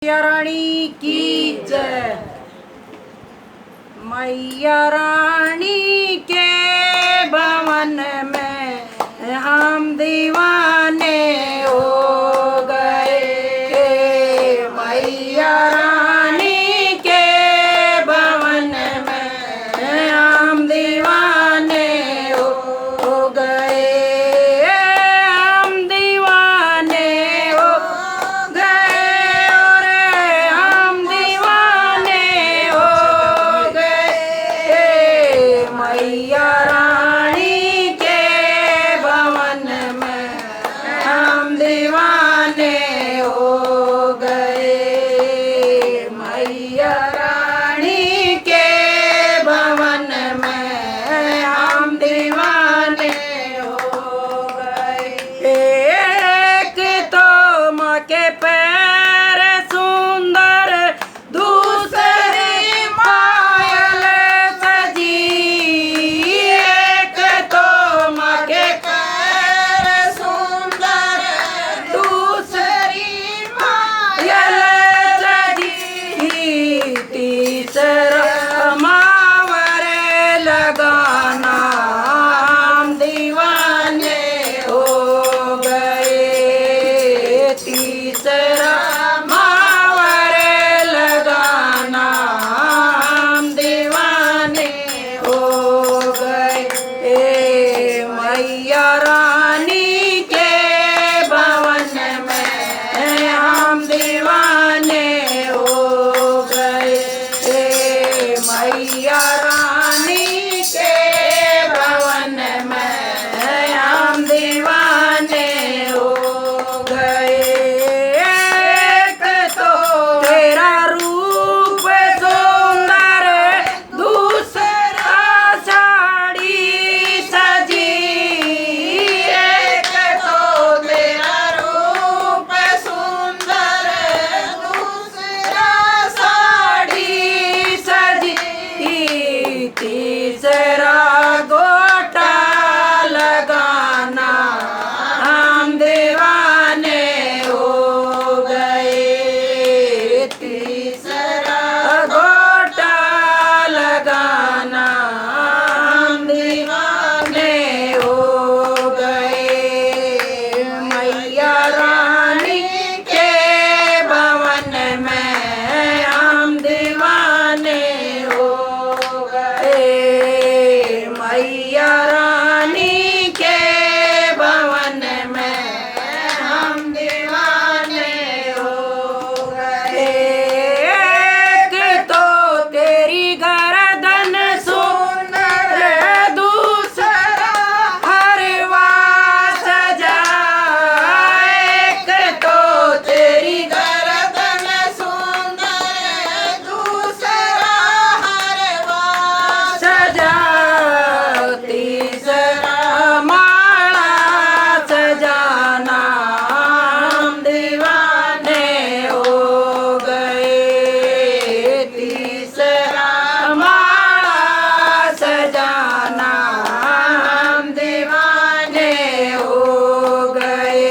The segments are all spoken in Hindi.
मैया रानी की जय। मैया रानी के भवन में हम दीवाने हो गए। मैया रानी के भवन में हम दीवाने हो गए। हम दीवाने हो गए और हम दीवाने हो गए। मैया रानी के भवन में हम दीवाने हो गए। मैया रानी के भवन में हम दीवाने हो गए। एक तो माँ के पैर सुंदर, दूसरी पायल सजी। एक तो माँ के पैर सुंदर, दूसरी पायल सजी। तीसरा मावर लगाना हम दीवाने हो गए। तीसरा मावर लगाना हम दीवाने हो गए। मैया रानी के भवन में हम दीवाने हो गए। मैया रानी के भवन में हम दीवाने हो गए। एक तो तेरा रूप सुंदर, दूसरा साड़ी सजी। एक तो तेरा रूप सुंदर, दूसरा साड़ी सजी। तीसरा गोटा लगाना हम दीवाने हो गए। तीसरा गोटा लगाना हम दीवाने हो गए। मैया रानी के भवन में हम दीवाने हो गए। मैया रानी के भवन में हम दीवाने हो गए। एक तो तेरी गर्दन सुंदर, दूसरा हरवा सजा। एक तो तेरी गर्दन सुंदर, दूसरा हरवा सजा। तीसरा माला सजाना हम दीवाने हो गए। तीसरा माला सजाना हम दीवाने हो गए।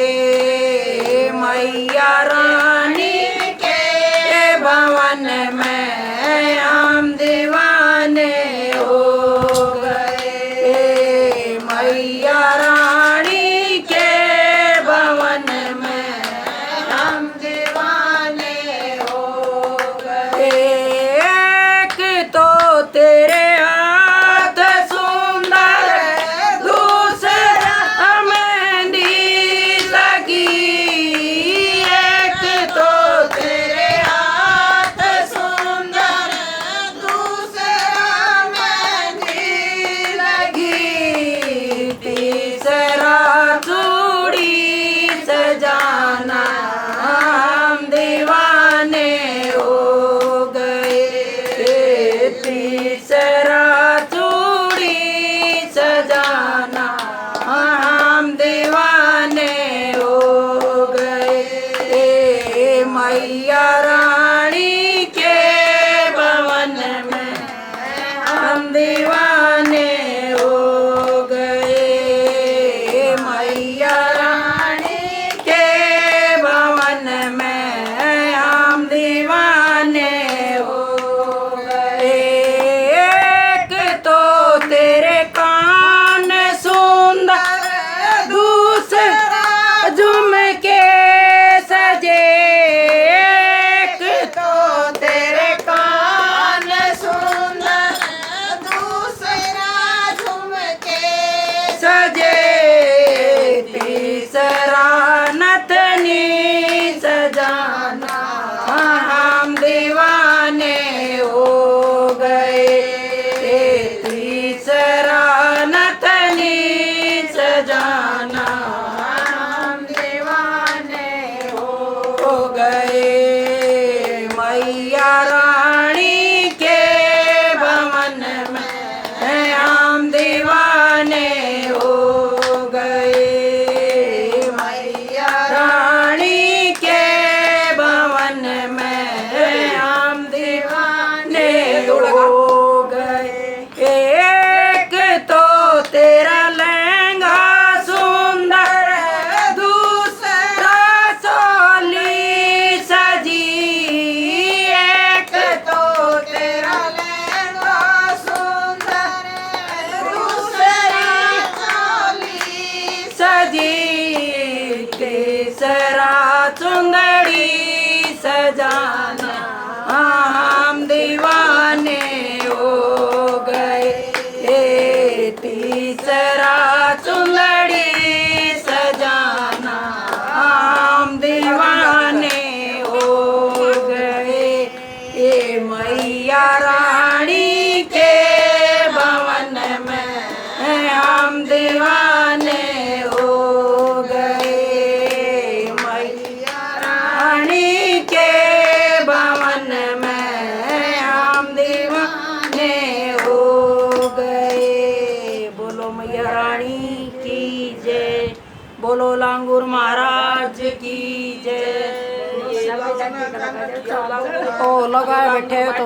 मैया रानी के भवन में हम दीवाने हो गए। मैया रानी के भवन में हम दीवाने हो गए। एक तो तेरे हाथ सुंदर, दूसरा मेहंदी लगी। एक तो तेरे हाथ सुंदर, दूसरा मेहंदी लगी। तीसरा चूड़ी सजाना हम दीवाने हो गए। तीसरा चूड़ी सजाना हम दीवाने हो गए। मैया रानी के भवन में हम दीवाने हो गए। मैया रानी के भवन में हम दीवाने मैया रानी के भवन में हम दीवाने हो गए। मैया रानी के भवन में हम दीवाने हो गए। एक तो तेरा लहंगा सुंदर, दूसरा चोली सजी। एक तो तेरा लहंगा सुंदर, दूसरा चोली सजी। तीसरा चुंदड़ी सजाना हम दीवाने हो गए। तीसरा चुंदड़ी सजाना हम दीवाने हो गए। ये मैया रानी के भवन में हम दीवाने हो गए। मैया रानी के भवन में हम दीवाने हो गए। बोलो मैया रानी की जय, बोलो लांगुर महाराज की जय। ओ लगा बैठे हो तो